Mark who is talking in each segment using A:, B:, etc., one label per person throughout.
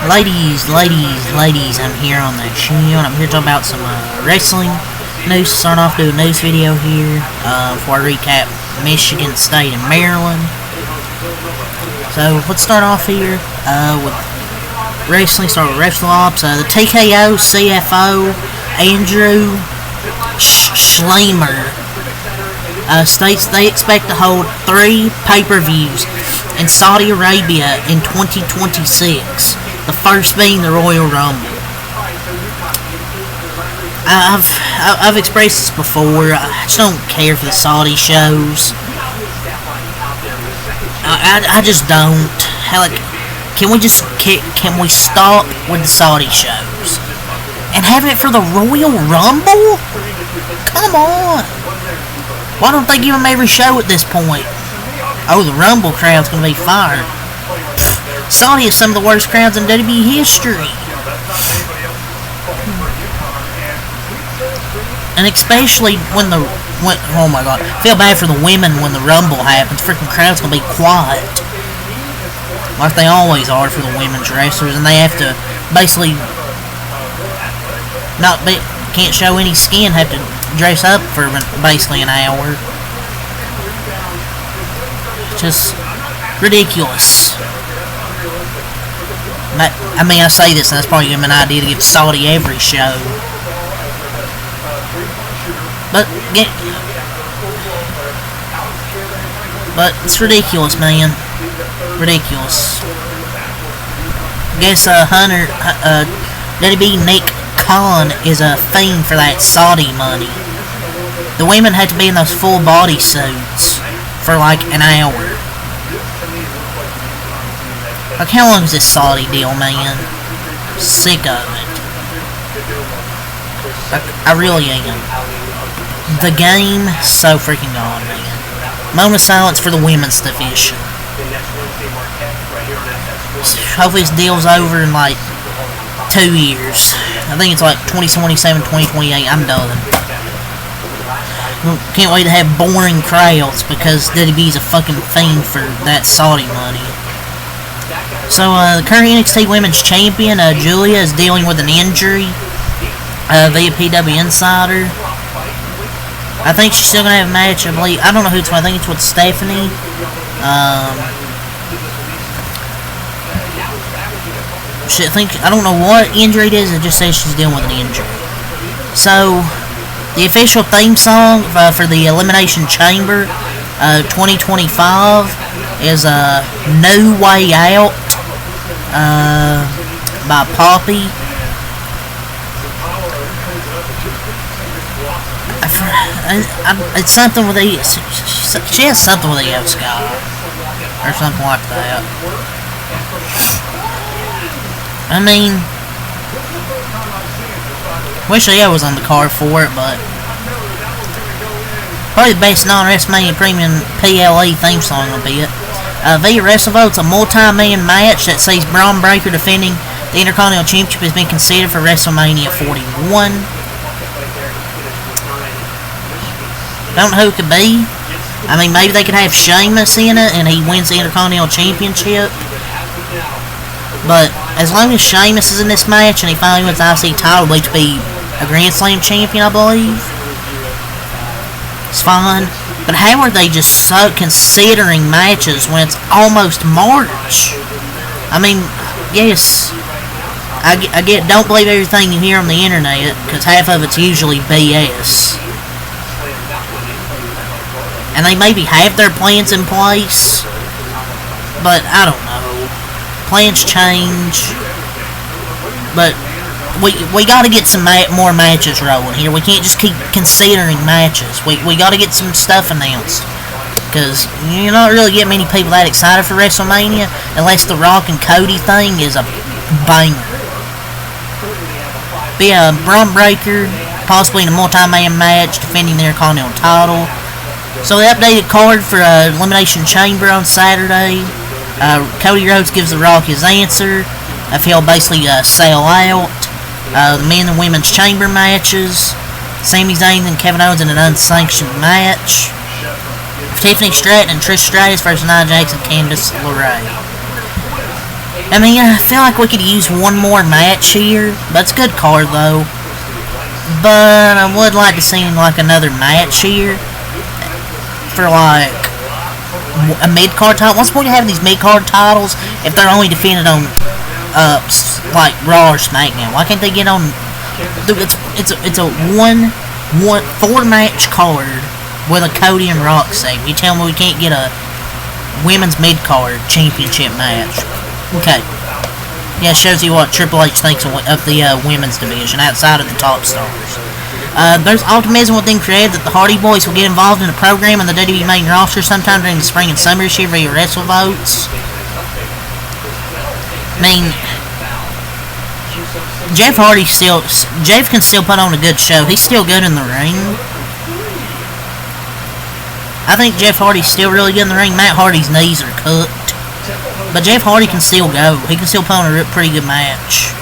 A: ladies, I'm here on the channel, and I'm here to talk about some wrestling news. Start off doing a news video here before I recap Michigan State and Maryland. So let's start off here with wrestling. Start with WrestleOps. The TKO CFO Andrew Schleimer states they expect to hold 3 pay-per-views in Saudi Arabia in 2026, the first being the Royal Rumble. I've expressed this before. I just don't care for the Saudi shows. I just don't. Can we stop with the Saudi shows and have it for the Royal Rumble? Come on. Why don't they give them every show at this point? Oh, the Rumble crowd's gonna be fired. Saudi is some of the worst crowds in WWE history. And especially when oh my god, I feel bad for the women when the Rumble happens. Freaking crowd's gonna be quiet, like they always are for the women's wrestlers, and they have to basically can't show any skin, have to dress up for basically an hour. Just ridiculous. I mean, I say this, and that's probably giving me an idea to give Saudi every show. But it's ridiculous, man. Ridiculous. I guess WWE Nick Khan is a fiend for that Saudi money. The women had to be in those full body suits for like an hour. Like, how long is this Saudi deal, man? Sick of it. Like, I really am. The game, so freaking gone, man. Moment of silence for the women's division. Hopefully this deal's over in like 2 years. I think it's like 2027, 2028. I'm done. Can't wait to have boring crowds because WWE's a fucking fiend for that Saudi money. So, the current NXT Women's Champion, Julia, is dealing with an injury via PW Insider. I think she's still going to have a match, I believe. I don't know who it's with. I think it's with Stephanie. I don't know what injury it is. It just says she's dealing with an injury. So, the official theme song for the Elimination Chamber 2025 is No Way Out by Poppy. It's something with she has something with Io Sky or something like that. I mean, wish Io was on the card for it, but probably the best non-WrestleMania Premium PLE theme song will be it. Via WrestleVote's a multi-man match that sees Braun Breaker defending the Intercontinental Championship has been considered for WrestleMania 41. Don't know who it could be. I mean, maybe they could have Sheamus in it and he wins the Intercontinental Championship. But as long as Sheamus is in this match and he finally wins the IC title, which will be a Grand Slam champion, I believe, it's fine. But how are they just so considering matches when it's almost March? I mean, yes, I get don't believe everything you hear on the internet, because half of it's usually BS. And they maybe have their plans in place, but I don't know. Plans change, but we got to get some more matches rolling here. We can't just keep considering matches. We got to get some stuff announced, because you're not really getting many people that excited for WrestleMania unless the Rock and Cody thing is a banger. Be a Braun Breaker possibly in a multi-man match defending their Intercontinental title. So the updated card for Elimination Chamber on Saturday. Cody Rhodes gives The Rock his answer. If he'll basically sell out. The men and women's chamber matches. Sami Zayn and Kevin Owens in an unsanctioned match. Tiffany Stratton and Trish Stratus versus Nia Jax and Candice LeRae. I mean, I feel like we could use one more match here. That's a good card, though. But I would like to see, like, another match here. For, like, a mid-card title. What's the point of having these mid-card titles if they're only defended on, like, Raw or SmackDown? Why can't they get on... Dude, it's a 4-match card with a Cody and Rock segment. You tell me we can't get a women's mid-card championship match. Okay. Yeah, shows you what Triple H thinks of the women's division outside of the top stars. There's optimism within creative that the Hardy Boys will get involved in the program and the WWE main roster sometime during the spring and summer this year via WrestleVotes. I mean, Jeff can still put on a good show. He's still good in the ring. I think Jeff Hardy's still really good in the ring. Matt Hardy's knees are cooked. But Jeff Hardy can still go. He can still put on a pretty good match.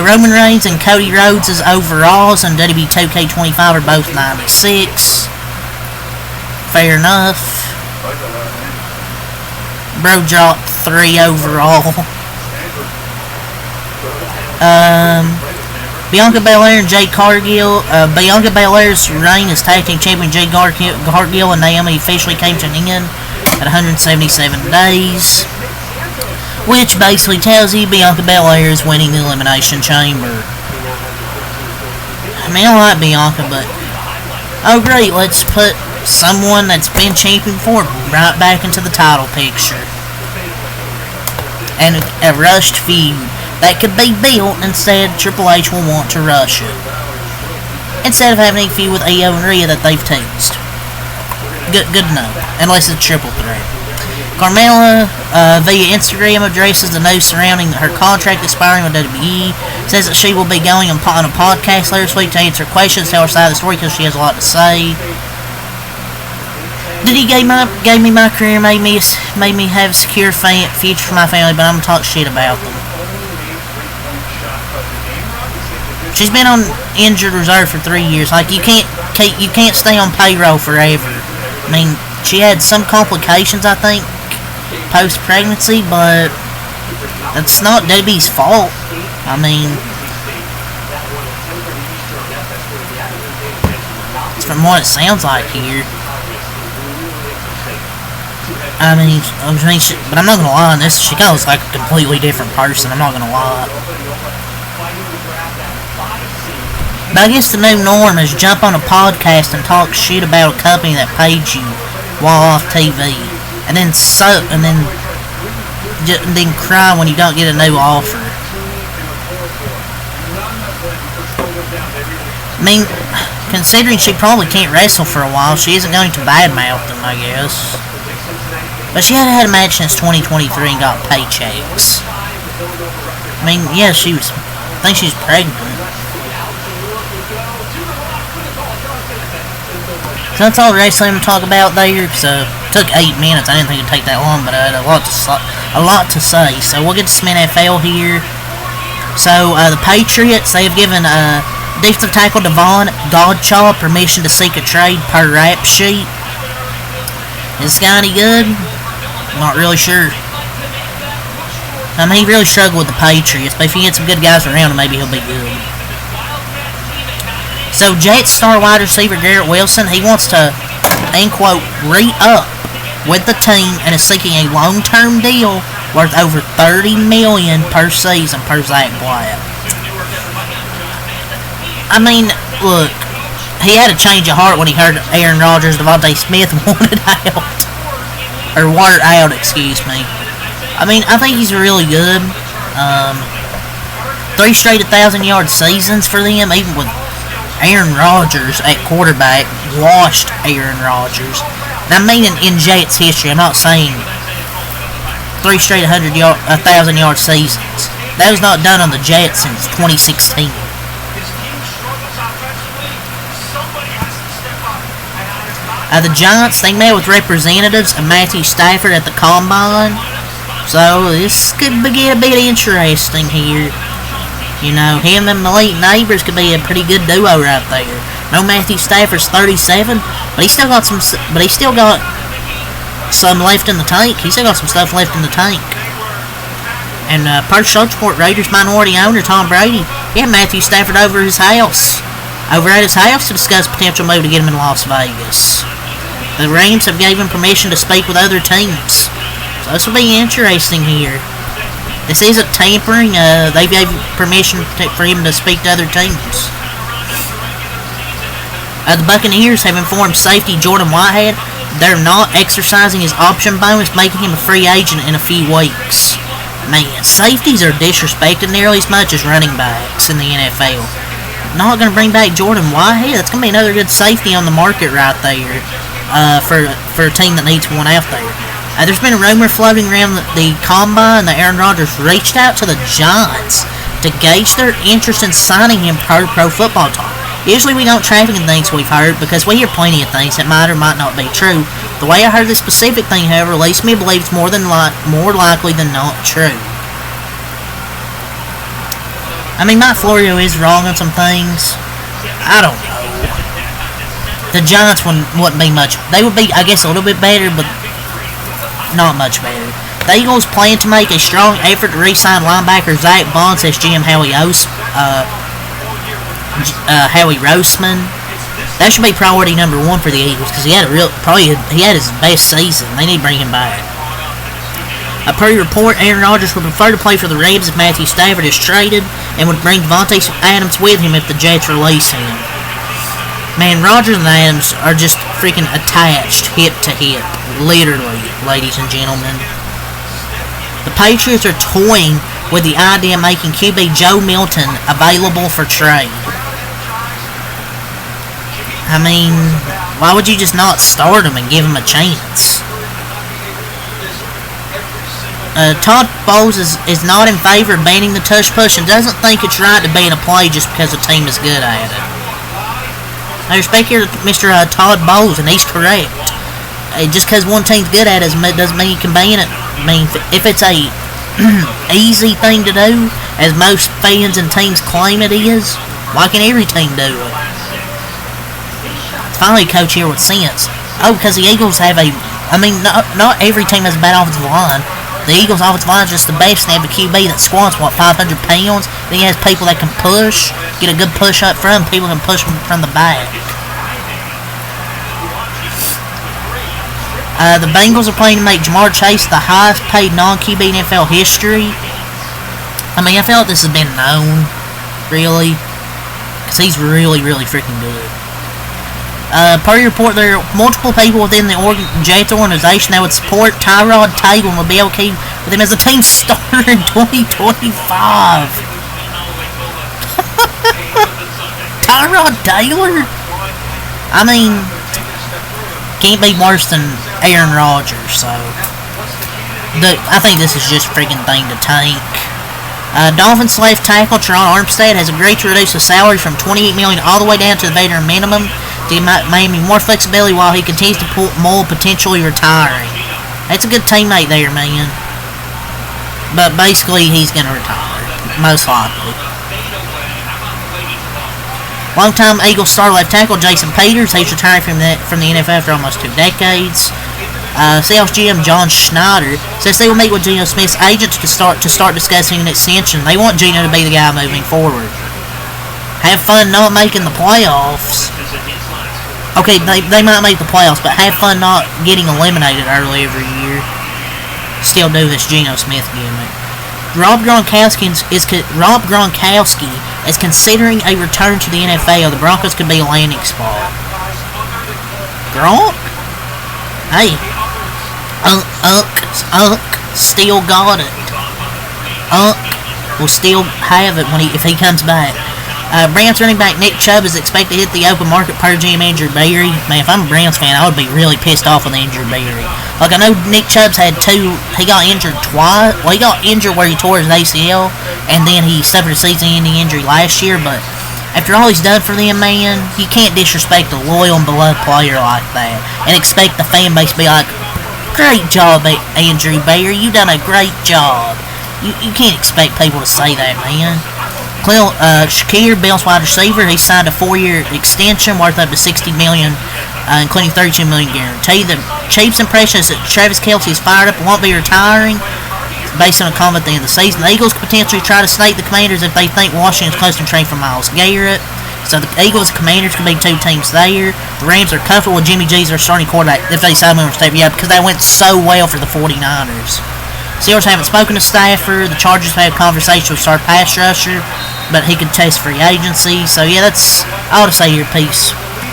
A: Roman Reigns and Cody Rhodes' overalls and WWE 2K25 are both 96. Fair enough. Bro dropped 3 overall. Bianca Belair and Jade Cargill. Bianca Belair's reign as tag team champion Jade Cargill and Naomi officially came to an end at 177 days, which basically tells you Bianca Belair is winning the Elimination Chamber. I mean, I like Bianca, but oh great, let's put someone that's been champion before right back into the title picture. And a rushed feud that could be built. Instead, Triple H will want to rush it instead of having a feud with Io and Rhea that they've teased. Good to know. Unless it's a triple threat. Carmella, via Instagram, addresses the news surrounding her contract expiring with WWE. Says that she will be going on a podcast later this week to answer questions, tell her side of the story because she has a lot to say. Diddy gave me my career, made me have a secure future for my family, but I'm gonna talk shit about them. She's been on injured reserve for 3 years. Like, you can't stay on payroll forever. I mean, she had some complications, I think, post-pregnancy, but that's not Debbie's fault. I mean, from what it sounds like here. I mean, but I'm not gonna lie on this. She kind of looks like a completely different person. I'm not gonna lie. But I guess the new norm is jump on a podcast and talk shit about a company that paid you while off TV, and then cry when you don't get a new offer. I mean, considering she probably can't wrestle for a while, she isn't going to badmouth them, I guess. But she hadn't had a match since 2023 and got paychecks. I mean, yeah, I think she's pregnant. So that's all the wrestling to talk about there. So it took 8 minutes. I didn't think it'd take that long, but I had a lot to say. So we'll get to some NFL here. So the Patriots, they have given defensive tackle Devon Godchaux permission to seek a trade per rap sheet. Is this guy any good? Not really sure. I mean, he really struggled with the Patriots, but if you get some good guys around him, maybe he'll be good. So, Jets star wide receiver Garrett Wilson, he wants to, end quote, re-up with the team and is seeking a long-term deal worth over $30 million per season per Zach Blatt. I mean, look, he had a change of heart when he heard Aaron Rodgers, Devontae Smith wanted out. Or were out, excuse me. I mean, I think he's really good. 3 straight 1,000-yard seasons for them, even with Aaron Rodgers at quarterback, washed Aaron Rodgers. And I mean in Jets history, I'm not saying 3 straight 1,000-yard seasons. That was not done on the Jets since 2016. The Giants, they met with representatives of Matthew Stafford at the Combine. So this could get a bit interesting here. You know, him and Malik Neighbors could be a pretty good duo right there. No, Matthew Stafford's 37, but he still got some left in the tank. He's still got some stuff left in the tank. And per Search Report, Raiders minority owner Tom Brady, he had Matthew Stafford over at his house to discuss a potential move to get him in Las Vegas. The Rams have given permission to speak with other teams. So this will be interesting here. This isn't tampering. They gave permission for him to speak to other teams. The Buccaneers have informed safety Jordan Whitehead they're not exercising his option bonus, making him a free agent in a few weeks. Man, safeties are disrespected nearly as much as running backs in the NFL. Not going to bring back Jordan Whitehead. That's going to be another good safety on the market right there for a team that needs one out there. There's been a rumor floating around the combine that Aaron Rodgers reached out to the Giants to gauge their interest in signing him per Pro Football Talk. Usually we don't traffic in things we've heard because we hear plenty of things that might or might not be true. The way I heard this specific thing, however, leads me to believe it's more likely than not true. I mean, Matt Florio is wrong on some things. I don't know. The Giants wouldn't be much. They would be, I guess, a little bit better, but not much better. The Eagles plan to make a strong effort to re-sign linebacker Zach Bond, says GM Howie Roseman. That should be priority number one for the Eagles because he had his best season. They need to bring him back. Per report, Aaron Rodgers would prefer to play for the Rams if Matthew Stafford is traded and would bring Davante Adams with him if the Jets release him. Man, Rodgers and Adams are just freaking attached hip to hip, literally, ladies and gentlemen. The Patriots are toying with the idea of making QB Joe Milton available for trade. I mean, why would you just not start him and give him a chance? Todd Bowles is not in favor of banning the tush push and doesn't think it's right to ban a play just because a team is good at it. I respect your Mr. Todd Bowles, and he's correct. Just because one team's good at it doesn't mean you can ban it. I mean, if it's a easy thing to do, as most fans and teams claim it is, why can't every team do it? Finally, a coach here with sense. Oh, because the Eagles have not every team has a bad offensive line. The Eagles' offensive line is just the best. They have a QB that squats, 500 pounds. Then he has people that can push, get a good push up front, and people can push from the back. The Bengals are planning to make Jamar Chase the highest paid non-QB in NFL history. I mean, I feel like this has been known, really, because he's really, really freaking good. Per your report, there are multiple people within the Jets organization that would support Tyrod Taylor and would be okay with him as a team starter in 2025. Tyrod Taylor? I mean, can't be worse than Aaron Rodgers, so I think this is just a freaking thing to tank. Dolphins left tackle Teron Armstead has agreed to reduce the salary from $28 million all the way down to the veteran minimum to give Miami more flexibility while he continues to mold potentially retiring. That's a good teammate there, man. But basically, he's going to retire, most likely. Longtime Eagles star left tackle Jason Peters, he's retiring from the NFL after almost 2 decades. Seahawks GM John Schneider says they will meet with Geno Smith's agents to start discussing an extension. They want Geno to be the guy moving forward. Have fun not making the playoffs. Okay, they might make the playoffs, but have fun not getting eliminated early every year. Still do this Geno Smith gimmick. Rob Gronkowski is considering a return to the NFL. The Broncos could be a landing spot. Gronk? Hey. Still got it. Will still have it if he comes back. Browns running back Nick Chubb is expected to hit the open market per GM injured Berry. Man, if I'm a Browns fan, I would be really pissed off with the injured Berry. Like, I know Nick Chubb's had two. He got injured twice. Well, he got injured where he tore his ACL, and then he suffered a season-ending injury last year. But after all he's done for them, man, you can't disrespect a loyal and beloved player like that and expect the fan base to be like, "Great job, Andrew Berry. You done a great job." You can't expect people to say that, man. Shakir, Bills wide receiver, he signed a 4-year extension worth up to $60 million including $32 million guarantee. The Chiefs' impression is that Travis Kelce is fired up and won't be retiring, based on a comment at the end of the season. The Eagles could potentially try to snake the Commanders if they think Washington's close to trade for Myles Garrett. So the Eagles and Commanders could be two teams there. The Rams are comfortable with Jimmy G as their starting quarterback if they decide to move on Stafford. Yeah, because they went so well for the 49ers. Steelers haven't spoken to Stafford. The Chargers have had a conversation with star pass rusher, but he could test free agency. So yeah, that's all to say here. Peace.